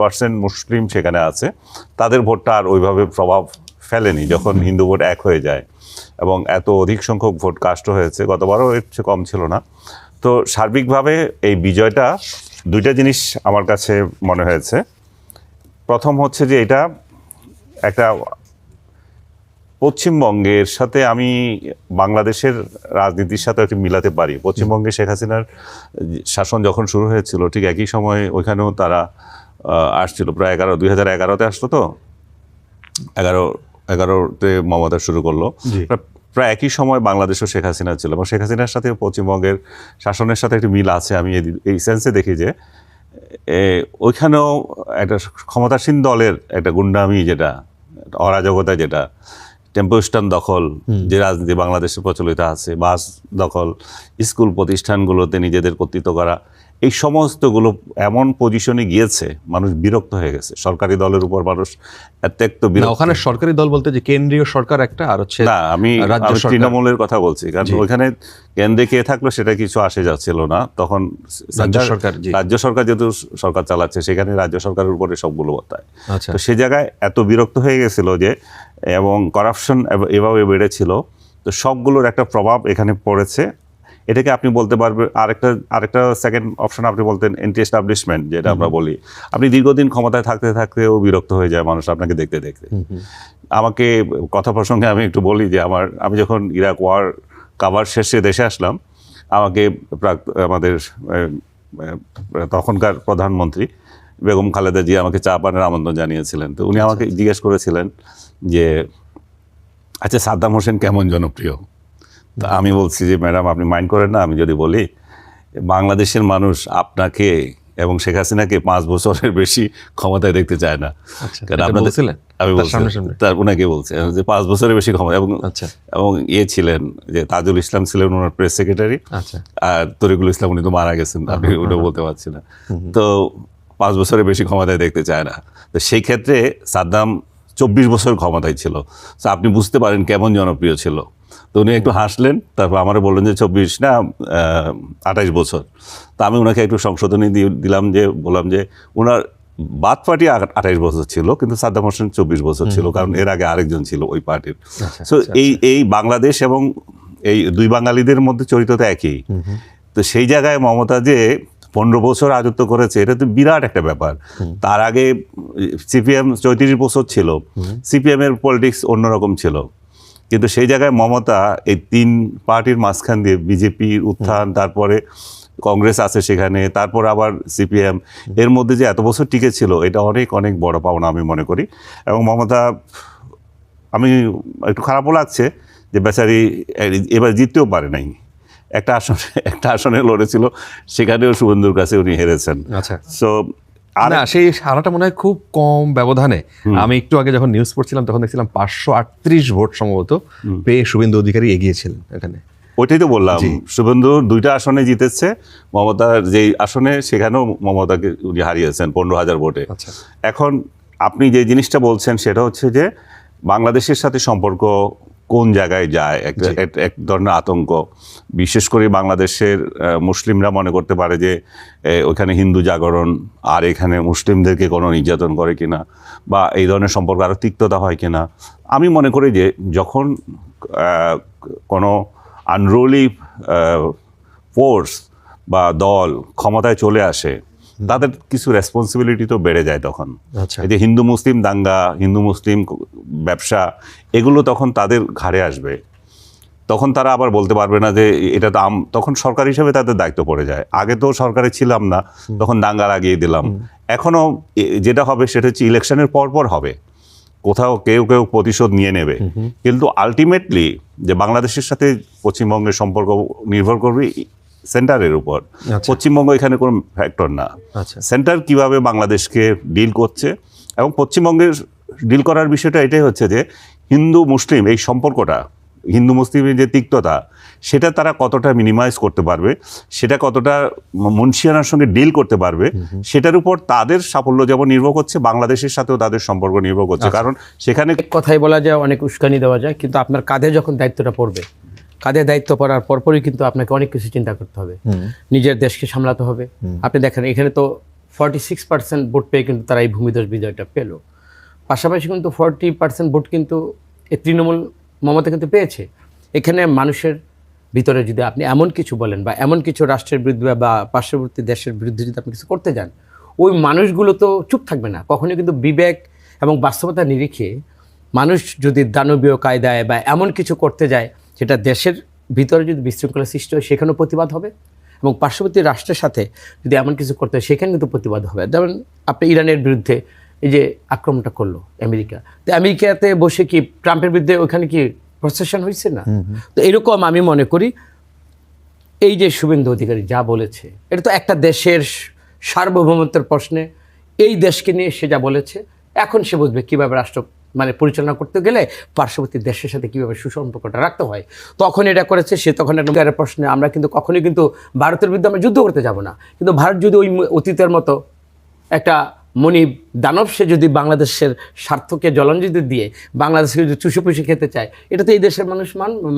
% মুসলিম সেখানে আছে, তাদের ভোটটা আর ওইভাবে প্রভাব ফেলেনি যখন হিন্দু ভোট এক হয়ে যায় এবং এত অধিক সংখ্যক ভোট কাস্ট হয়েছে। গতবারও এর চেয়ে কম ছিল না। তো সার্বিকভাবে এই বিজয়টা দুইটা জিনিস আমার কাছে মনে হয়েছে। প্রথম হচ্ছে যে এটা একটা পশ্চিমবঙ্গের সাথে আমি বাংলাদেশের রাজনীতির সাথে একটু মিলাতে পারি। পশ্চিমবঙ্গে শেখ হাসিনার শাসন যখন শুরু হয়েছিল ঠিক একই সময় ওইখানেও তারা আসছিল, প্রায় 2011-তে আসলো, তো 11-তে মমতা শুরু করলো। প্রায় একই সময় বাংলাদেশও শেখ হাসিনা ছিল এবং শেখ হাসিনার সাথে পশ্চিমবঙ্গের শাসনের সাথে একটি মিল আছে। আমি এই সেন্সে দেখি যে ওইখানেও একটা ক্ষমতাসীন দলের একটা গুন্ডামি, যেটা অরাজকতা, যেটা টেম্পোস্টান দখল, যে রাজনীতি বাংলাদেশে প্রচলিত আছে, বাস দখল, স্কুল প্রতিষ্ঠানগুলোতে নিজেদের কর্তৃত্ব করা, এই সমস্তগুলো এমন পজিশনে গিয়েছে মানুষ বিরক্ত হয়ে গেছে। সরকারি দলের উপর মানুষ এত বিরক্ত। ওখানে সরকারি দল বলতে যে কেন্দ্রীয় সরকার একটা, আর হচ্ছে না, আমি তৃণমূলের কথা বলছি, কারণ ওইখানে কেন্দ্রে কে থাকলো সেটা কিছু আসে যাচ্ছিল না তখন। রাজ্য সরকার যেহেতু সরকার চালাচ্ছে, সেখানে রাজ্য সরকারের উপরে সবগুলো বর্তায়। তো সে জায়গায় এত বিরক্ত হয়ে গেছিল যে, এবং করাপশন এভাবে বেড়েছিল, তো সবগুলোর একটা প্রভাব এখানে পড়েছে। এটাকে আপনি বলতে পারবেন আরেকটা সেকেন্ড অপশন আপনি বলতেন এন্টি এস্টাবলিশমেন্ট, যেটা আমরা বলি। আপনি দীর্ঘদিন ক্ষমতায় থাকতে থাকতেও বিরক্ত হয়ে যায় মানুষ আপনাকে দেখতে দেখতে। আমাকে কথা প্রসঙ্গে আমি একটু বলি যে আমি যখন ইরাক ওয়ার কাভার শেষে দেশে আসলাম, আমাকে আমাদের তখনকার প্রধানমন্ত্রী বেগম খালেদা জিয়া আমাকে চা পানের আমন্ত্রণ জানিয়েছিলেন। তো উনি আমাকে জিজ্ঞেস করেছিলেন যে, আচ্ছা সাদ্দাম হোসেন কেমন জনপ্রিয়? তা আমি বলছি যে, ম্যাডাম আপনি মাইন্ড করেন না আমি যদি বলি, বাংলাদেশের মানুষ আপনাকে এবং শেখ হাসিনাকে 5 বছরের বেশি ক্ষমতায় দেখতে চায় না। আমি তার ওনাকে বলছি যে 5 বছরের বেশি ক্ষমতা, এবং ছিলেন যে তাজুল ইসলাম ছিলেন ওনার প্রেস সেক্রেটারি, আর তরিকুল ইসলাম উনি তো মারা গেছেন, আপনি ওটাও বলতে পারছেন না। তো 5 বছরের বেশি ক্ষমতায় দেখতে চায় না। তো সেই ক্ষেত্রে সাদ্দাম 24 বছর ক্ষমতায় ছিল। তো আপনি বুঝতে পারেন কেমন জনপ্রিয় ছিল। তো উনি একটু হাসলেন, তারপর আমারও বললেন যে 24 না 28 বছর। তা আমি ওনাকে একটু সংশোধনী দিলাম, যে বললাম যে ওনার বাদ পার্টি 28 বছর ছিল, কিন্তু সাদ্দাম হোসেন 24 বছর ছিল, কারণ এর আগে আরেকজন ছিল ওই পার্টির। সো এই বাংলাদেশ এবং এই দুই বাঙালিদের মধ্যে চরিত্র তো একই। তো সেই জায়গায় মমতা যে 15 বছর রাজত্ব করেছে, এটা তো বিরাট একটা ব্যাপার। তার আগে সিপিএম 34 বছর ছিল, সিপিএম এর পলিটিক্স অন্যরকম ছিল। কিন্তু সেই জায়গায় মমতা এই 3 পার্টির মাঝখান দিয়ে বিজেপির উত্থান, তারপরে কংগ্রেস আছে সেখানে, তারপর আবার সিপিএম, এর মধ্যে যে এত বছর টিকে ছিল, এটা অনেক অনেক বড় পাওনা আমি মনে করি। এবং মমতা, আমি একটু খারাপও লাগছে যে বেচারি এবার জিততেও পারে নাই। একটা আসনে লড়েছিল, সেখানেও শুভেন্দুর কাছে উনি হেরেছেন। সো সেই হারাটা মনে হয় খুব কম ব্যবধানে। আমি একটু আগে যখন নিউজ পড়ছিলাম তখন দেখছিলাম 538 ভোট সম্ভবত পেয়ে শুভেন্দু অধিকারী এগিয়েছিলেন এখানে। ওইটাই তো বললাম, শুভেন্দু 2টা আসনে জিতেছে, মমতার যেই আসনে সেখানেও মমতাকে উনি হারিয়েছেন 15,000 ভোটে। এখন আপনি যে জিনিসটা বলছেন সেটা হচ্ছে যে বাংলাদেশের সাথে সম্পর্ক কোন জায়গায় যায়, এক ধরনের আতঙ্ক। বিশেষ করে বাংলাদেশের মুসলিমরা মনে করতে পারে যে ওখানে হিন্দু জাগরণ, আর এখানে মুসলিমদেরকে কোনো নির্যাতন করে কিনা, বা এই ধরনের সম্পর্ক আরও তিক্ততা হয় কিনা। আমি মনে করি যে যখন কোনো আনরুলি ফোর্স বা দল ক্ষমতায় চলে আসে, তাদের কিছু রেসপন্সিবিলিটি তো বেড়ে যায় তখন। এই যে হিন্দু মুসলিম দাঙ্গা, হিন্দু মুসলিম ব্যবসা, এগুলো তখন তাদের ঘাড়ে আসবে। তখন তারা আবার বলতে পারবে না যে এটা তো তখন সরকার হিসেবে তাদের দায়িত্ব পড়ে যায়। আগে তো সরকারে ছিলাম না, তখন দাঙ্গা লাগিয়ে দিলাম। এখনও যেটা হবে সেটা হচ্ছে ইলেকশনের পরপর হবে, কোথাও কেউ কেউ প্রতিশোধ নিয়ে নেবে, কিন্তু আলটিমেটলি যে বাংলাদেশের সাথে পশ্চিমবঙ্গের সম্পর্ক নির্ভর করবে সেন্টারের উপর। পশ্চিমবঙ্গ এখানে কোনো ফ্যাক্টর না। সেন্টার কিভাবে বাংলাদেশকে ডিল করছে, এবং পশ্চিমবঙ্গের ডিল করার বিষয়টা এটাই হচ্ছে যে হিন্দু মুসলিম এই সম্পর্কটা, হিন্দু মুসলিমের যে তিক্ততা, সেটা তারা কতটা মিনিমাইজ করতে পারবে, সেটা কতটা মুন্সিয়ানার সঙ্গে ডিল করতে পারবে, সেটার উপর তাদের সাফল্য যেমন নির্ভর করছে, বাংলাদেশের সাথেও তাদের সম্পর্ক নির্ভর করছে। কারণ সেখানে কথাই বলা যায়, অনেক উস্কানি দেওয়া যায়, কিন্তু আপনার কাঁধে যখন দায়িত্বটা পড়বে, কাঁধে দায়িত্ব পড়ার পরপরই কিন্তু আপনাকে অনেক কিছু চিন্তা করতে হবে। নিজের দেশকে সামলাতে হবে। আপনি দেখেন এখানে তো 46% ভোট পেয়ে কিন্তু তারা এই ভূমিধস বিজয়টা পেল। পাশাপাশি কিন্তু 40% ভোট কিন্তু এই তৃণমূল মমতা কিন্তু পেয়েছে। এখানে মানুষের ভিতরে যদি আপনি এমন কিছু বলেন বা এমন কিছু রাষ্ট্রের বিরুদ্ধে বা পার্শ্ববর্তী দেশের বিরুদ্ধে যদি আপনি কিছু করতে যান, ওই মানুষগুলো তো চুপ থাকবে না কখনোই। কিন্তু বিবেক এবং বাস্তবতা নিরিখে মানুষ যদি দানবীয় কায়দায় বা এমন কিছু করতে যায় যেটা দেশের ভিতরে যদি বিশৃঙ্খলা সৃষ্টি হয়, সেখানেও প্রতিবাদ হবে। এবং পার্শ্ববর্তী রাষ্ট্রের সাথে যদি এমন কিছু করতে হয়, সেখানে কিন্তু প্রতিবাদ হবে। যেমন আপনি ইরানের বিরুদ্ধে এই যে আক্রমণটা করলো আমেরিকা, তো আমেরিকাতে বসে কি ট্রাম্পের বিরুদ্ধে ওখানে কি প্রসেশন হয়েছে না? তো এরকম আমি মনে করি এই যে শুভেন্দু অধিকারী যা বলেছে, এটা তো একটা দেশের সার্বভৌমত্বের প্রশ্নে এই দেশকে নিয়ে সে যা বলেছে, এখন সে বুঝবে কীভাবে রাষ্ট্র মানে পরিচালনা করতে গেলে পার্শ্ববর্তী দেশের সাথে কীভাবে সুসম্পর্কটা রাখতে হয়। তখন এটা করেছে সে, তখন একটা প্রশ্নে আমরা কিন্তু কখনোই কিন্তু ভারতের বিরুদ্ধে আমরা যুদ্ধ করতে যাব না। কিন্তু ভারত যদি ওই অতীতের মতো একটা মনিব দানব, সে যদি বাংলাদেশের স্বার্থকে জলাঞ্জলি দিয়ে বাংলাদেশকে যদি চুষে খেতে চায়, এটা তো এই দেশের মানুষ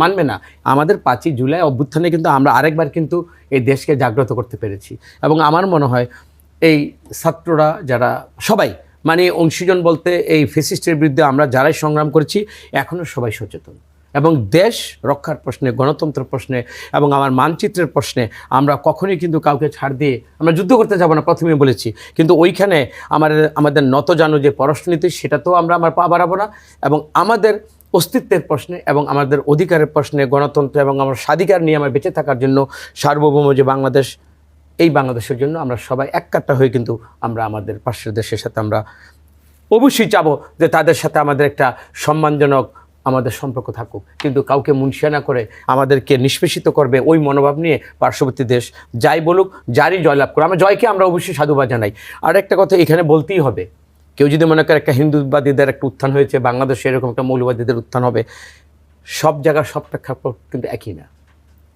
মানবে না। আমাদের 5ই জুলাই অভ্যুত্থানে কিন্তু আমরা আরেকবার কিন্তু এই দেশকে জাগ্রত করতে পেরেছি। এবং আমার মনে হয় এই ছাত্ররা যারা সবাই মানে অংশীজন বলতে এই ফ্যাসিস্টের বিরুদ্ধে আমরা যারাই সংগ্রাম করেছি, এখনও সবাই সচেতন। এবং দেশ রক্ষার প্রশ্নে, গণতন্ত্রের প্রশ্নে এবং আমার মানচিত্রের প্রশ্নে আমরা কখনোই কিন্তু কাউকে ছাড় দিয়ে আমরা যুদ্ধ করতে যাব না, প্রথমে বলেছি। কিন্তু ওইখানে আমাদের নতজানু যে পররাষ্ট্রনীতি, সেটা তো আমার পা বাড়াবো না। এবং আমাদের অস্তিত্বের প্রশ্নে এবং আমাদের অধিকারের প্রশ্নে, গণতন্ত্র এবং আমার স্বাধিকার নিয়ে আমার বেঁচে থাকার জন্য সার্বভৌম যে বাংলাদেশ, এই বাংলাদেশের জন্য আমরা সবাই এক কাট্টা হয়ে কিন্তু আমরা আমাদের পাশের দেশের সাথে আমরা অবশ্যই চাবো যে তাদের সাথে আমাদের একটা সম্মানজনক আমাদের সম্পর্ক থাকুক। কিন্তু কাউকে মুনশিয়ানা করে আমাদেরকে নিষ্পেষিত করবে, ওই মনোভাব নিয়ে পার্শ্ববর্তী দেশ যাই বলুক, যারই জয়লাভ করে, আমরা জয়কে আমরা অবশ্যই সাধুবাদ জানাই। আর একটা কথা এখানে বলতেই হবে, কেউ যদি মনে করে একটা হিন্দুবাদীদের একটা উত্থান হয়েছে, বাংলাদেশে এরকম একটা মৌলবাদীদের উত্থান হবে, সব জায়গার সব প্রেক্ষাপট কিন্তু একই না।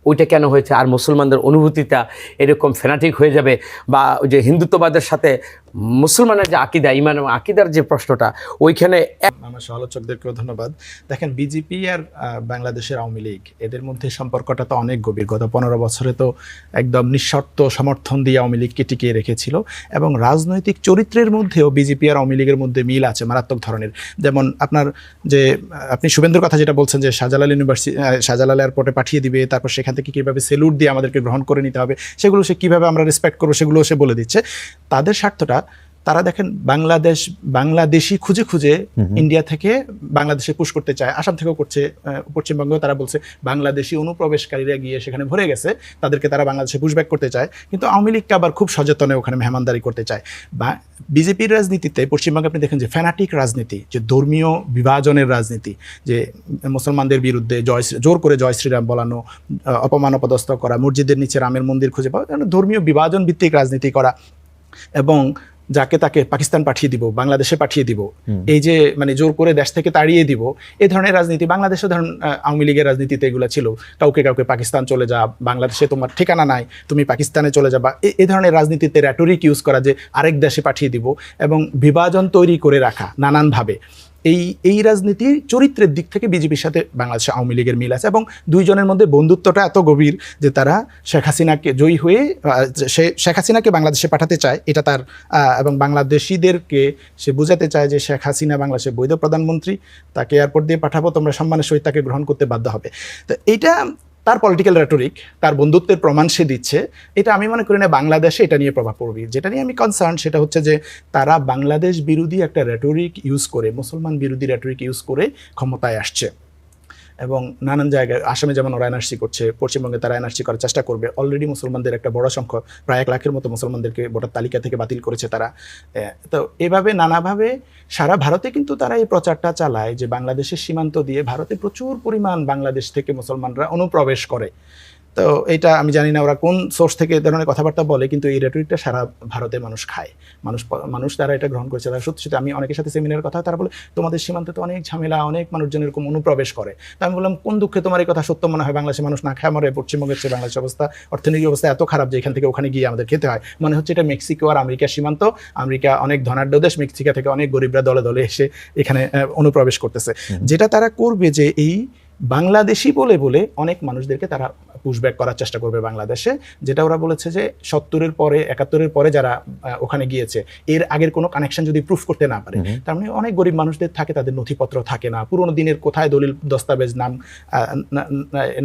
ওইটা কেন হয়েছে? আর মুসলমানদের অনুভূতিটা এরকম ফ্যানাটিক হয়ে যাবে, বা ওই যে হিন্দুত্ববাদের সাথে মুসলমানের যে আকিদা, ইমান এবং আকিদার যে প্রশ্নটা, ওইখানে আমার সমালোচকদেরকেও ধন্যবাদ। দেখেন, বিজেপি আর বাংলাদেশের আওয়ামী লীগ, এদের মধ্যে সম্পর্কটা তো অনেক গভীর। গত 15 বছরে তো একদম নিঃশর্ত সমর্থন দিয়ে আওয়ামী লীগকে টিকিয়ে রেখেছিল। এবং রাজনৈতিক চরিত্রের মধ্যেও বিজেপি আর আওয়ামী লীগের মধ্যে মিল আছে মারাত্মক ধরনের। যেমন আপনি শুভেন্দুর কথা যেটা বলছেন যে শাহজালাল ইউনিভার্সিটি, শাহজালাল এয়ারপোর্টে পাঠিয়ে দিবে, তারপর সেখান থেকে কীভাবে সেলুট দিয়ে আমাদেরকে গ্রহণ করে নিতে হবে, সেগুলো সে কীভাবে আমরা রেসপেক্ট করবো, সেগুলো সে বলে দিচ্ছে। তাদের স্বার্থটা তারা দেখেন বাংলাদেশি খুঁজে খুঁজে ইন্ডিয়া থেকে বাংলাদেশে পুশ করতে চায়। আসাম থেকেও করছে, পশ্চিমবঙ্গেও তারা বলছে বাংলাদেশি অনুপ্রবেশকারীরা গিয়ে সেখানে ভরে গেছে, তাদেরকে তারা বাংলাদেশে পুশব্যাক করতে চায়। কিন্তু আওয়ামী লীগকে আবার খুব সচেতনে ওখানে মেহমানদারি করতে চায়। বা বিজেপির রাজনীতিতে পশ্চিমবঙ্গে আপনি দেখেন যে ফ্যানাটিক রাজনীতি, যে ধর্মীয় বিভাজনের রাজনীতি, যে মুসলমানদের বিরুদ্ধে জোর করে জয় শ্রীরাম বলানো, অপমান অপদস্থ করা, মসজিদের নিচে রামের মন্দির খুঁজে পাওয়া, ধর্মীয় বিভাজন ভিত্তিক রাজনীতি করা, এবং যাকে তাকে পাকিস্তান পাঠিয়ে দিব, বাংলাদেশে পাঠিয়ে দিব, এই যে মানে জোর করে দেশ থেকে তাড়িয়ে দিব, এই ধরনের রাজনীতি বাংলাদেশে ধরুন আওয়ামী লীগের রাজনীতিতে এগুলো ছিল। কাউকে পাকিস্তান চলে যা, বাংলাদেশে তোমার ঠিকানা নাই, তুমি পাকিস্তানে চলে যাবা, এই ধরনের রাজনীতিতে র্যাটোরিক ইউজ করা, যে আরেক দেশে পাঠিয়ে দিব এবং বিভাজন তৈরি করে রাখা নানানভাবে। এই রাজনীতির চরিত্রের দিক থেকে বিজেপির সাথে বাংলাদেশে আওয়ামী লীগের মিল আছে। এবং দুইজনের মধ্যে বন্ধুত্বটা এত গভীর যে তারা শেখ হাসিনাকে জয়ী হয়ে শেখ হাসিনাকে বাংলাদেশে পাঠাতে চায়, এটা তার, এবং বাংলাদেশিদেরকে সে বোঝাতে চায় যে শেখ হাসিনা বাংলাদেশের বৈধ প্রধানমন্ত্রী, তাকে এয়ারপোর্ট দিয়ে পাঠাবো, তোমরা সম্মানের সহিত তাকে গ্রহণ করতে বাধ্য হবে। তো এইটা তার পলিটিক্যাল রেটরিক, তার বন্ধুত্বের প্রমাণ সে দিচ্ছে। এটা আমি মনে করি না বাংলাদেশে এটা নিয়ে প্রভাব পড়বে। যেটা নিয়ে আমি কনসার্ন সেটা হচ্ছে যে তারা বাংলাদেশ বিরোধী একটা রেটরিক ইউজ করে, মুসলমান বিরোধী রেটরিক ইউজ করে ক্ষমতায় আসছে। এবং নানান জায়গায়, আসামে যেমন ওরা এনআরসি করছে, পশ্চিমবঙ্গে তারা এনআরসি করার চেষ্টা করবে। অলরেডি মুসলমানদের একটা বড় সংখ্যক, প্রায় 1 লাখের মতো মুসলমানদেরকে ভোটার তালিকা থেকে বাতিল করেছে তারা। তো এভাবে নানাভাবে সারা ভারতে কিন্তু তারা এই প্রচারটা চালায় যে বাংলাদেশের সীমান্ত দিয়ে ভারতে প্রচুর পরিমাণ বাংলাদেশ থেকে মুসলমানরা অনুপ্রবেশ করে। তো এটা আমি জানি না ওরা কোন সোর্স থেকে এ ধরনের কথাবার্তা বলে, কিন্তু এই রেটরিকটা সারা ভারতের মানুষ খায়, মানুষ তারা এটা গ্রহণ করেছে। তারা সত্যি সত্যি, আমি অনেকের সাথে সেমিনারের কথা, তারা বলে তোমাদের সীমান্তে তো অনেক ঝামেলা, অনেক মানুষজন এরকম অনুপ্রবেশ করে। তো আমি বললাম কোন দুঃখে তোমার এই কথা সত্য মনে হয়? বাংলাদেশের মানুষ না খায় মরে, পশ্চিমবঙ্গের চেয়ে বাংলাদেশের অবস্থা, অর্থনৈতিক অবস্থা এত খারাপ যে এখান থেকে ওখানে গিয়ে আমাদের খেতে হয়। মনে হচ্ছে এটা মেক্সিকো আর আমেরিকার সীমান্ত, আমেরিকা অনেক ধনাঢ্য দেশ, মেক্সিকো থেকে অনেক গরিবরা দলে দলে এসে এখানে অনুপ্রবেশ করতেছে। যেটা তারা করবে যে এই বাংলাদেশি বলে বলে অনেক মানুষদেরকে তারা পুশব্যাক করার চেষ্টা করবে বাংলাদেশে, যেটা ওরা বলেছে যে 70-এর পরে 71-এর পরে যারা ওখানে গিয়েছে এর আগের কোনো কানেকশন যদি প্রুফ করতে না পারে, তার মানে অনেক গরিব মানুষদের থাকে, তাদের নথিপত্র থাকে না, পুরোনো দিনের কোথায় দলিল দস্তাবেজ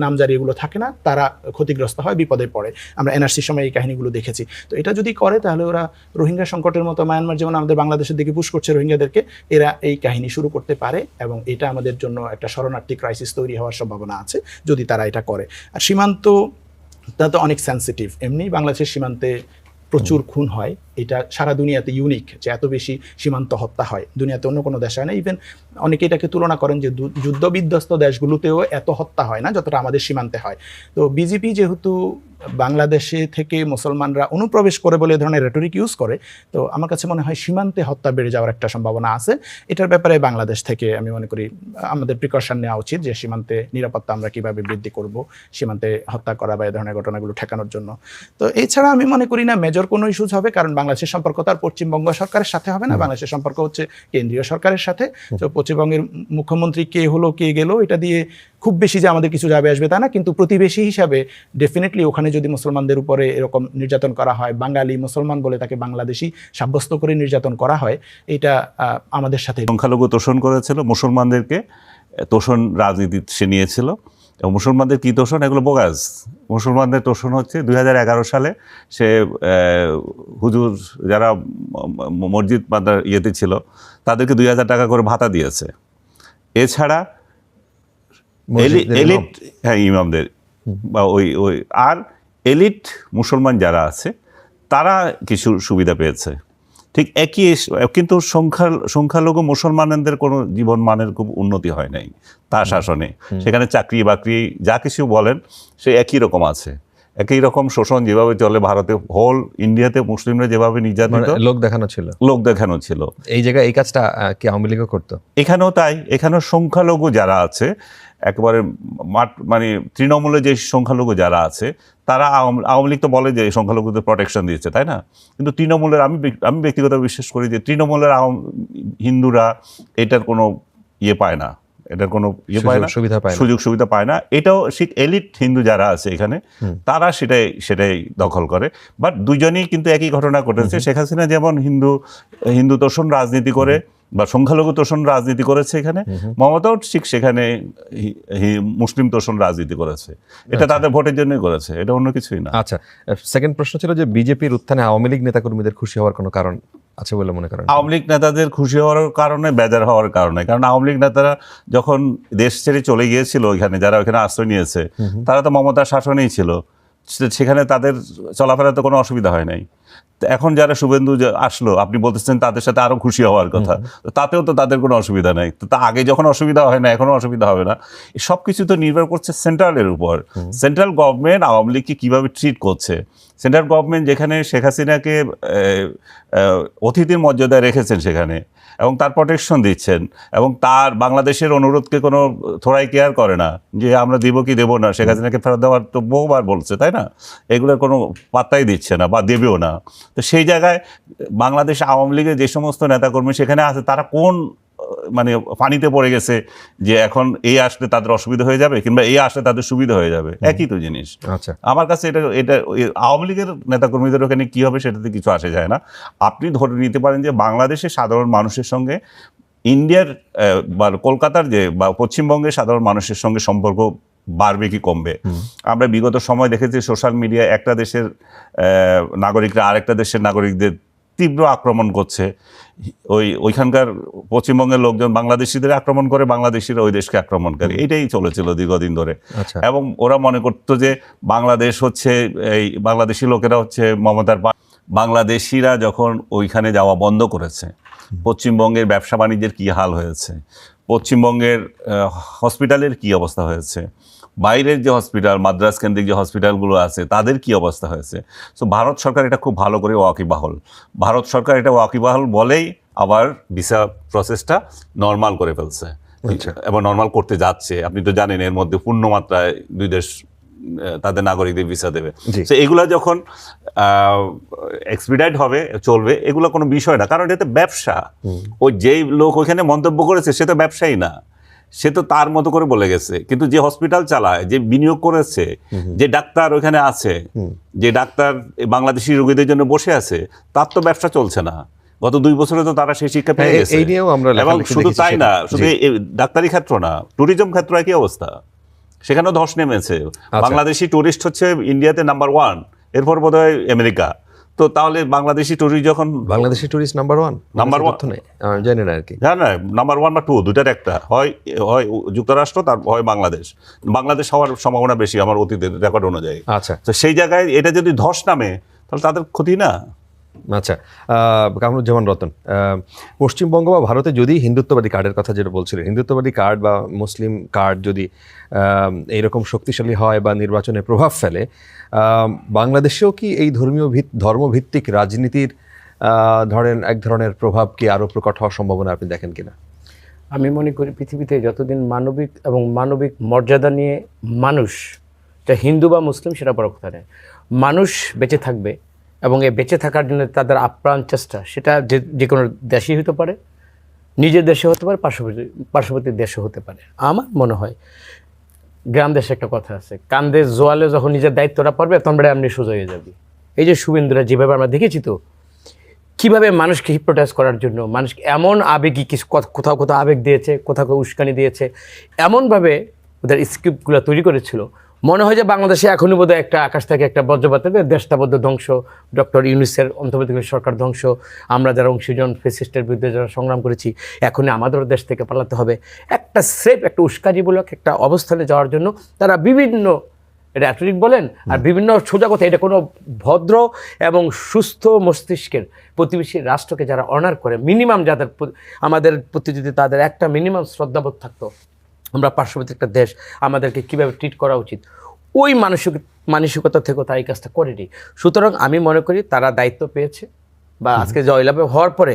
নামজারি এগুলো থাকে না, তারা ক্ষতিগ্রস্ত হয়, বিপদে পড়ে। আমরা এনআরসির সময় এই কাহিনীগুলো দেখেছি। তো এটা যদি করে তাহলে ওরা রোহিঙ্গা সংকটের মতো মায়ানমার যেমন আমাদের বাংলাদেশের দিকে পুশ করছে রোহিঙ্গাদেরকে, এরা এই কাহিনী শুরু করতে পারে এবং এটা আমাদের জন্য একটা শরণার্থী ক্রাইসিস তৈরি হওয়ার সম্ভাবনা আছে যদি তারা এটা করে। আর সীমান্তটা তো অনেক সেন্সিটিভ, এমনি বাংলাদেশের সীমান্তে প্রচুর খুন হয়, এটা সারা দুনিয়াতে ইউনিক যে এত বেশি সীমান্ত হত্যা হয়, দুনিয়াতে অন্য কোনো দেশে হয় না। ইভেন অনেকে এটাকে তুলনা করেন যে যুদ্ধ বিধ্বস্ত দেশগুলোতেও এত হত্যা হয় না যতটা আমাদের সীমান্তে হয়। তো বিজেপি যেহেতু বাংলাদেশে থেকে মুসলমানরা অনুপ্রবেশ করে বলে এই ধরনের রেটরিক ইউজ করে, তো আমার কাছে মনে হয় সীমান্তে হত্যা বেড়ে যাওয়ার একটা সম্ভাবনা আছে। এটার ব্যাপারে বাংলাদেশ থেকে আমি মনে করি আমাদের প্রিকশন নেওয়া উচিত যে সীমান্তে নিরাপত্তা আমরা কিভাবে বৃদ্ধি করব, সীমান্তে হত্যা করা বা এই ধরনের ঘটনাগুলো ঠেকানোর জন্য। তো এছাড়া আমি মনে করি না মেজর কোনো ইস্যুজ হবে, কারণ বাংলাদেশের সম্পর্ক তো আর পশ্চিমবঙ্গ সরকারের সাথে হবে না, বাংলাদেশের সম্পর্ক হচ্ছে কেন্দ্রীয় সরকারের সাথে। তো পশ্চিমবঙ্গের মুখ্যমন্ত্রী কে হলো কে গেল এটা দিয়ে খুব বেশি যে আমাদের কিছু যাবে আসবে তা না, কিন্তু প্রতিবেশী হিসাবে ডেফিনেটলি ওখানে যদি মুসলমানদের উপরে এরকম নির্যাতন করা হয়, বাঙালি মুসলমান বলে তাকে বাংলাদেশি সাব্যস্ত করে নির্যাতন করা হয়, এটা আমাদের সাথে সংখ্যালঘু তোষণ করেছিল, মুসলমানদেরকে তোষণ রাজনীতি সে নিয়েছিল। এবং মুসলমানদের কী তোষণ, এগুলো বোগাস। মুসলমানদের তোষণ হচ্ছে 2011 সালে সে হুজুর যারা মসজিদ মাদার ইয়েতে ছিল তাদেরকে 2000 টাকা করে ভাতা দিয়েছে। এছাড়া এলিট, হ্যাঁ ইমামদের বা ওই আর এলিট মুসলমান যারা আছে তারা কিছু সুবিধা পেয়েছে। ঠিক একই, কিন্তু সংখ্যালঘু মুসলমানদের কোনো জীবন মানের খুব উন্নতি হয় নাই তার শাসনে। সেখানে চাকরি বাকরি যা কিছু বলেন সে একই রকম আছে, একই রকম শোষণ যেভাবে চলে ভারতে, হোল ইন্ডিয়াতে মুসলিমরা যেভাবে নির্যাতিত, লোক দেখানো ছিল। এই জায়গায় এই কাজটা কি আওয়ামী লীগও করতো? এখানেও তাই। এখানেও সংখ্যালঘু যারা আছে একেবারে মানে তৃণমূলে যে সংখ্যালঘু যারা আছে তারা, আওয়ামী লীগ তো বলে যে সংখ্যালঘুদের প্রোটেকশন দিচ্ছে, তাই না? কিন্তু তৃণমূলের আমি ব্যক্তিগত বিশ্বাস করি যে তৃণমূলের হিন্দুরা এটার কোনো ইয়ে পায় না, এটার কোনো ইয়ে পায় না, সুযোগ সুবিধা পায় না। এটাও ঠিক এলিট হিন্দু যারা আছে এখানে তারা সেটাই দখল করে। বাট দুজনেই কিন্তু একই ঘটনা ঘটেছে। শেখ হাসিনা যেমন হিন্দু তোষণ রাজনীতি করে বা সংখ্যালঘু তোষণ রাজনীতি করেছে এখানে, মমতাও ঠিক সেখানে মুসলিম তোষণ রাজনীতি করেছে। এটা তাদের ভোটের জন্যই করেছে, এটা অন্য কিছুই না। আচ্ছা, সেকেন্ড প্রশ্ন ছিল যে বিজেপির উত্থানে আওয়ামী লীগ নেতাকর্মীদের খুশি হওয়ার কোনো কারণ আছে বলে মনে করেন? আওয়ামী লীগ নেতাদের খুশি হওয়ার কারণে, বেজার হওয়ার কারণে, কারণ আওয়ামী লীগ নেতারা যখন দেশ ছেড়ে চলে গিয়েছিল ওইখানে, যারা ওইখানে আশ্রয় নিয়েছে তারা তো মমতার শাসনেই ছিল, সেখানে তাদের চলাফেরা তো কোনো অসুবিধা হয় নাই। এখন যারা শুভেন্দু আসলো, আপনি বলতেছেন তাদের সাথে আরো খুশি হওয়ার কথা, তাতেও তো তাদের কোনো অসুবিধা নেই। তো আগে যখন অসুবিধা হয় না, এখনো অসুবিধা হবে না। সব কিছু তো নির্ভর করছে সেন্ট্রালের উপর। সেন্ট্রাল গভর্নমেন্ট আওয়ামী লীগকে কীভাবে ট্রিট করছে। সেন্ট্রাল গভর্নমেন্ট যেখানে শেখ হাসিনাকে অতিথির মর্যাদায় রেখেছেন সেখানে, এবং তার প্রোটেকশন দিচ্ছেন, এবং তার বাংলাদেশের অনুরোধকে কোনো থোড়াই কেয়ার করে না যে আমরা দিব কি দেবো না, শেখ হাসিনাকে ফেরত দেওয়ার তো বহুবার বলছে, তাই না? এগুলোর কোনো পাত্তাই দিচ্ছে না বা দেবেও না। তো সেই জায়গায় বাংলাদেশ আওয়ামী লীগের যে সমস্ত নেতাকর্মী সেখানে আছে, তারা কোন মানে পানিতে পড়ে গেছে যে এখন এই আসলে তাদের অসুবিধা হয়ে যাবে কিংবা এই আসলে তাদের সুবিধা হয়ে যাবে, একই তো জিনিস। আচ্ছা, আমার কাছে এটা আওয়ামী লীগের নেতাকর্মীদের ওখানে কী হবে সেটাতে কিছু আসে যায় না। আপনি ধরে নিতে পারেন যে বাংলাদেশের সাধারণ মানুষের সঙ্গে ইন্ডিয়ার বা কলকাতার যে বা পশ্চিমবঙ্গের সাধারণ মানুষের সঙ্গে সম্পর্ক বাড়বে কি কমবে। আমরা বিগত সময় দেখেছি সোশ্যাল মিডিয়ায় একটা দেশের নাগরিকরা আরেকটা দেশের নাগরিকদের তীব্র আক্রমণ করছে। ওইখানকার পশ্চিমবঙ্গের লোকজন বাংলাদেশিদের আক্রমণ করে, বাংলাদেশিরা ওই দেশকে আক্রমণ করে, এটাই চলেছিল দীর্ঘদিন ধরে। এবং ওরা মনে করতো যে বাংলাদেশ হচ্ছে, এই বাংলাদেশি লোকেরা হচ্ছে মমতার। বাংলাদেশিরা যখন ওইখানে যাওয়া বন্ধ করেছে, পশ্চিমবঙ্গের ব্যবসা বাণিজ্যের কী হাল হয়েছে, পশ্চিমবঙ্গের হসপিটালের কী অবস্থা হয়েছে, বাইরের যে হসপিটাল, মাদ্রাজ কেন্দ্রিক যে হসপিটালগুলো আছে তাদের কি অবস্থা হয়েছে। সো ভারত সরকার এটা খুব ভালো করে ওয়াকিবহাল। ভারত সরকার এটা ওয়াকিবহাল বলেই আবার ভিসা প্রসেসটা নর্মাল করে ফেলছে এবং নর্মাল করতে যাচ্ছে। আপনি তো জানেন এর মধ্যে পূর্ণমাত্রায় দুই দেশ তাদের নাগরিকদের ভিসা দেবে। তো এগুলা যখন এক্সপিডাইট হবে, চলবে, এগুলো কোনো বিষয় না, কারণ এটা ব্যবসা। ওই যেই লোক ওইখানে মন্তব্য করেছে সে তো ব্যবসায়ী না, সে তো তার মতো করে বলে গেছে, কিন্তু যে হসপিটাল চালায়, যে বিনিয়োগ করেছে, যে ডাক্তার ওখানে আছে, যে ডাক্তার বাংলাদেশি রোগীদের জন্য বসে আছে, তার তো ব্যবসা চলছে না। গত 2 বছরে তো তারা সেই শিক্ষা পেয়ে গেছে। এই নিয়েও আমরা এবং লেখালেখি শুধু দেখেছি তাই সেটা। না, শুধু এই ডাক্তারি ক্ষেত্র না, ট্যুরিজম ক্ষেত্র একই অবস্থা, সেখানেও ধস নেমেছে। বাংলাদেশি টুরিস্ট হচ্ছে ইন্ডিয়াতে নাম্বার 1, এরপর বোধহয় আমেরিকা। তো তাহলে বাংলাদেশি টুরিস্ট যখন বাংলাদেশি টুরিস্ট নাম্বার 1 নাম্বার 1 নেই, জানি না আর কি, জানা নাম্বার 1 বা 2 দুটার একটা হয়, হয় যুক্তরাষ্ট্র, তার হয় বাংলাদেশ। বাংলাদেশ হওয়ার সম্ভাবনা বেশি আমার অতীতের রেকর্ড অনুযায়ী। আচ্ছা তো সেই জায়গায় এটা যদি ধস নামে তাহলে তাদের ক্ষতি না? আচ্ছা, কামরুজ্জামান রতন, পশ্চিমবঙ্গ বা ভারতে যদি হিন্দুত্ববাদী কার্ডের কথা যেটা বলছিলেন, হিন্দুত্ববাদী কার্ড বা মুসলিম কার্ড যদি এইরকম শক্তিশালী হয় বা নির্বাচনে প্রভাব ফেলে, বাংলাদেশেও কি এই ধর্মভিত্তিক রাজনীতির ধরেন এক ধরনের প্রভাব কি আরও প্রকট হওয়ার সম্ভাবনা আপনি দেখেন কিনা? আমি মনে করি পৃথিবীতে যতদিন মানবিক এবং মানবিক মর্যাদা নিয়ে মানুষ, যা হিন্দু বা মুসলিম সেটা বড় কথা নয়, মানুষ বেঁচে থাকবে এবং এই বেঁচে থাকার জন্য তাদের আপ্রাণ চেষ্টা, সেটা যে কোনো দেশই হতে পারে, নিজের দেশে হতে পারে, পার্শ্ববর্তী দেশে হতে পারে। আমার মনে হয় গ্রাম দেশে একটা কথা আছে, কান্দে জোয়ালে যখন নিজের দায়িত্বটা পারবে তখন বেড়ে আপনি সোজা হয়ে যাবি। এই যে শুভেন্দুরা যেভাবে আমরা দেখেছি তো কীভাবে মানুষকে হিপনোটাইজ করার জন্য মানুষকে এমন আবেগী কিছু কোথাও কোথাও আবেগ দিয়েছে, কোথাও উস্কানি দিয়েছে, এমনভাবে ওদের স্ক্রিপ্টগুলো তৈরি করেছিল, মনে হয় যে বাংলাদেশে এখনই বোধহয় একটা আকাশ থেকে একটা বজ্রপাতে দেশটাবদ্ধ ধ্বংস, ডক্টর ইউনূসের অন্তর্বর্তীকালীন সরকার ধ্বংস, আমরা যারা অংশীজন ফেসিস্টের বিরুদ্ধে যারা সংগ্রাম করেছি এখনই আমাদেরও দেশ থেকে পালাতে হবে, একটা সেফ একটা উস্কানিমূলক একটা অবস্থানে যাওয়ার জন্য তারা বিভিন্ন র্যাটরিক বলেন আর বিভিন্ন সোজা কথা, এটা কোনো ভদ্র এবং সুস্থ মস্তিষ্কের প্রতিবেশী রাষ্ট্রকে যারা অনার করে, মিনিমাম যাদের আমাদের প্রতি যদি তাদের একটা মিনিমাম শ্রদ্ধাবোধ থাকতো, আমরা পার্শ্ববর্তী একটা দেশ, আমাদেরকে কীভাবে ট্রিট করা উচিত, ওই মানসিকতা থেকেও তারা এই কাজটা করেনি। সুতরাং আমি মনে করি তারা দায়িত্ব পেয়েছে বা আজকে জয়লাভে হওয়ার পরে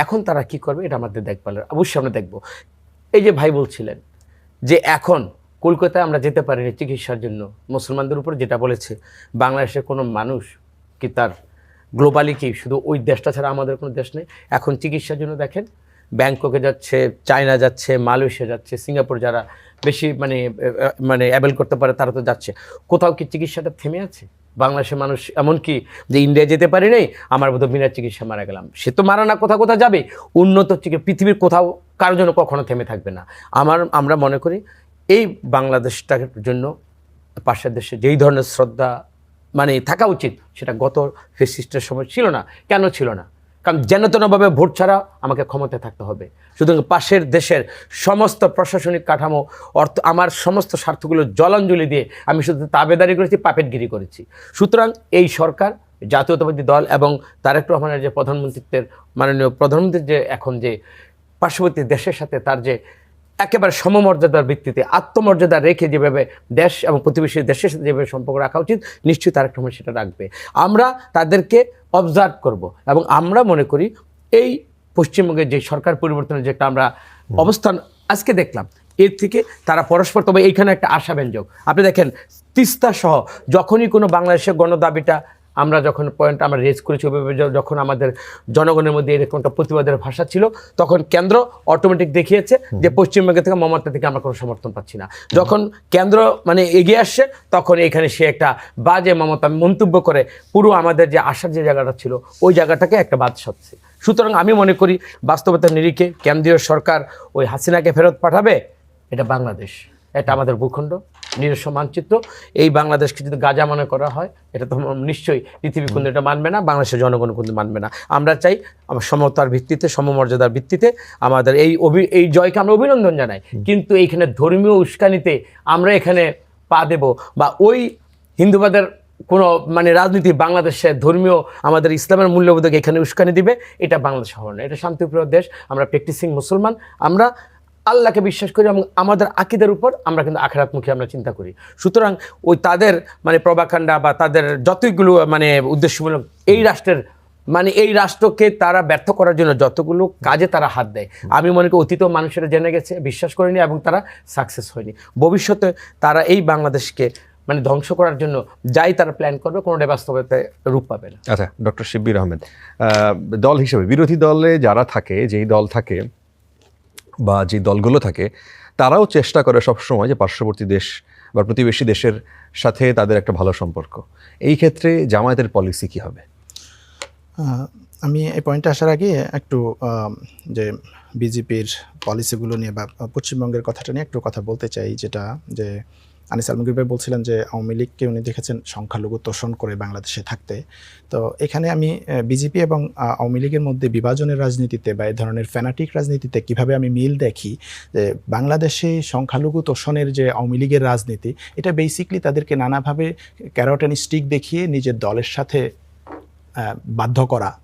এখন তারা কি করবে এটা আমাদের দেখভালের অবশ্যই আমরা দেখব। এই যে ভাই বলছিলেন যে এখন কলকাতায় আমরা যেতে পারিনি চিকিৎসার জন্য, মুসলমানদের উপর যেটা বলেছে, বাংলাদেশের কোনো মানুষ কি তার গ্লোবালি কি শুধু ওই দেশটা ছাড়া আমাদের কোনো দেশ নেই? এখন চিকিৎসার জন্য দেখেন ব্যাংককে যাচ্ছে, চায়না যাচ্ছে, মালয়েশিয়া যাচ্ছে, সিঙ্গাপুর যারা বেশি মানে অ্যাভেল করতে পারে তারা তো যাচ্ছে। কোথাও কি চিকিৎসাটা থেমে আছে? বাংলাদেশের মানুষ এমনকি যে ইন্ডিয়া যেতে পারি নেই, আমার বোধহয় বিনা চিকিৎসা মারা গেলাম, সে তো মারা না, কোথাও কোথাও যাবে। উন্নত পৃথিবীর কোথাও কারোর জন্য কখনো থেমে থাকবে না। আমরা মনে করি এই বাংলাদেশটার জন্য পাশের দেশে যেই ধরনের শ্রদ্ধা থাকা উচিত সেটা গত ফেসিস্টের সময় ছিল না। কেন ছিল না? কারণ যেনতেনভাবে ভোট ছাড়া আমাকে ক্ষমতায় থাকতে হবে। সুতরাং পাশের দেশের সমস্ত প্রশাসনিক কাঠামো, আমার সমস্ত স্বার্থগুলো জলাঞ্জলি দিয়ে আমি শুধু তাবেদারি করেছি, পাপেটগিরি করেছি। সুতরাং এই সরকার, জাতীয়তাবাদী দল এবং তারেক রহমানের যে মাননীয় প্রধানমন্ত্রীর যে এখন যে পার্শ্ববর্তী দেশের সাথে তার যে একেবারে সমমর্যাদার ভিত্তিতে আত্মমর্যাদা রেখে যেভাবে দেশ এবং প্রতিবেশী দেশের সাথে যেভাবে সম্পর্ক রাখা উচিত, নিশ্চয়ই তারেক রহমান সেটা রাখবে। আমরা তাদেরকে অবজার্ভ করব এবং আমরা মনে করি এই পশ্চিমবঙ্গের যে সরকার পরিবর্তনের যে একটা আমরা অবস্থান আজকে দেখলাম, এর থেকে তারা পরস্পর, তবে এইখানে একটা আশাব্যঞ্জক। আপনি দেখেন তিস্তা সহ যখনই কোনো বাংলাদেশের গণদাবিটা আমরা যখন আমরা রেজ করেছি, যখন আমাদের জনগণের মধ্যে এরকম একটা প্রতিবাদের ভাষা ছিল, তখন কেন্দ্র অটোমেটিক দেখিয়েছে যে পশ্চিমবঙ্গ থেকে মমতা থেকে আমরা কোনো সমর্থন পাচ্ছি না। যখন কেন্দ্র এগিয়ে আসছে তখন এখানে সে একটা বাজে মমতা মন্তব্য করে পুরো আমাদের যে আশার যে জায়গাটা ছিল ওই জায়গাটাকে একটা বাদ সাধছে। সুতরাং আমি মনে করি বাস্তবতার নিরিখে কেন্দ্রীয় সরকার ওই হাসিনাকে ফেরত পাঠাবে। এটা বাংলাদেশ, এটা আমাদের ভূখণ্ড, নিজস্ব মানচিত্র। এই বাংলাদেশকে যদি গাজা মনে করা হয়, এটা তো নিশ্চয়ই পৃথিবী কিন্তু এটা মানবে না, বাংলাদেশের জনগণ কিন্তু মানবে না। আমরা চাই আমার সমতার ভিত্তিতে, সমমর্যাদার ভিত্তিতে আমাদের এই জয়কে আমরা অভিনন্দন জানাই, কিন্তু এইখানে ধর্মীয় উস্কানিতে আমরা এখানে পা দেব বা ওই হিন্দুবাদের কোনো রাজনীতি বাংলাদেশে ধর্মীয় আমাদের ইসলামের মূল্যবোধকে এখানে উস্কানি দিবে, এটা বাংলাদেশ হবে না। এটা শান্তিপ্রিয় দেশ, আমরা প্র্যাকটিসিং মুসলমান, আমরা আল্লাহকে বিশ্বাস করি এবং আমাদের আকিদের উপর আমরা কিন্তু আখিরাতমুখী আমরা চিন্তা করি। সুতরাং ওই তাদের প্রভাকাণ্ডা বা তাদের যতগুলো উদ্দেশ্যমূলক এই রাষ্ট্রের এই রাষ্ট্রকে তারা ব্যর্থ করার জন্য যতগুলো কাজে তারা হাত দেয়, আমি মনে করি অতীত মানুষেরা জেনে গেছে, বিশ্বাস করেনি এবং তারা সাকসেস হয়নি। ভবিষ্যতে তারা এই বাংলাদেশকে ধ্বংস করার জন্য যাই তারা প্ল্যান করবে, কোনোটাই বাস্তবতায় রূপ পাবে না। আচ্ছা, ডক্টর শিব্বির আহমেদ, দল হিসেবে বিরোধী দলে যারা থাকে, যেই দল থাকে, বা যে দলগুলো থাকে তারাও চেষ্টা করে সবসময় যে পার্শ্ববর্তী দেশ বা প্রতিবেশী দেশের সাথে তাদের একটা ভালো সম্পর্ক। এই ক্ষেত্রে জামায়াতের পলিসি কি হবে? আমি এই পয়েন্টে আসার আগে একটু যে বিজেপির পলিসিগুলো নিয়ে বা পশ্চিমবঙ্গের কথাটা নিয়ে একটু কথা বলতে চাই, যেটা যে আনিস আলমগীর ভাই বলছিলেন যে আওয়ামী লীগকে উনি দেখেছেন সংখ্যালঘু তোষণ করে বাংলাদেশে থাকতে। তো এখানে আমি বিজেপি এবং আওয়ামী লীগের মধ্যে বিভাজনের রাজনীতিতে বা এই ধরনের ফ্যানাটিক রাজনীতিতে কিভাবে আমি মিল দেখি, যে বাংলাদেশে সংখ্যালঘু তোষণের যে আওয়ামী লীগের রাজনীতি, এটা বেসিকলি তাদেরকে নানাভাবে ক্যারট অ্যান্ড স্টিক দেখিয়ে নিজের দলের সাথে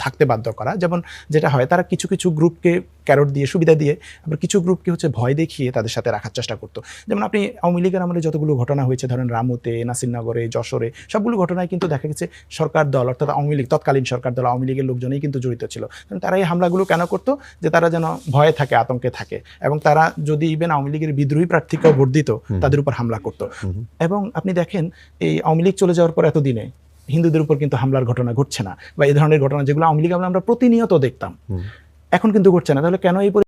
থাকতে বাধ্য করা। যেমন যেটা হয়, তারা কিছু কিছু গ্রুপকে ক্যারট দিয়ে সুবিধা দিয়ে আবার কিছু গ্রুপকে হচ্ছে ভয় দেখিয়ে তাদের সাথে রাখার চেষ্টা করতো। যেমন আপনি আওয়ামী লীগের আমলে যতগুলো ঘটনা হয়েছে, ধরেন রামুতে, নাসিরনগরে, যশোরে, সবগুলো ঘটনায় কিন্তু দেখা গেছে সরকার দল অর্থাৎ আওয়ামী লীগ, তৎকালীন সরকার দল আওয়ামী লীগের লোকজনই কিন্তু জড়িত ছিল। তারা এই হামলাগুলো কেন করতো? যে তারা যেন ভয়ে থাকে, আতঙ্কে থাকে, এবং তারা যদি ইভেন আওয়ামী লীগের বিদ্রোহী প্রার্থীকেও ভোট দিত তাদের উপর হামলা করতো। এবং আপনি দেখেন এই আওয়ামী লীগ চলে যাওয়ার পর এতদিনে হিন্দুদের উপর কিন্তু হামলার ঘটনা ঘটছে না, বা এই ধরনের ঘটনা যেগুলো আওয়ামী লীগ আমরা প্রতিনিয়ত দেখতাম, এখন কিন্তু ঘটছে না। তাহলে কেন এই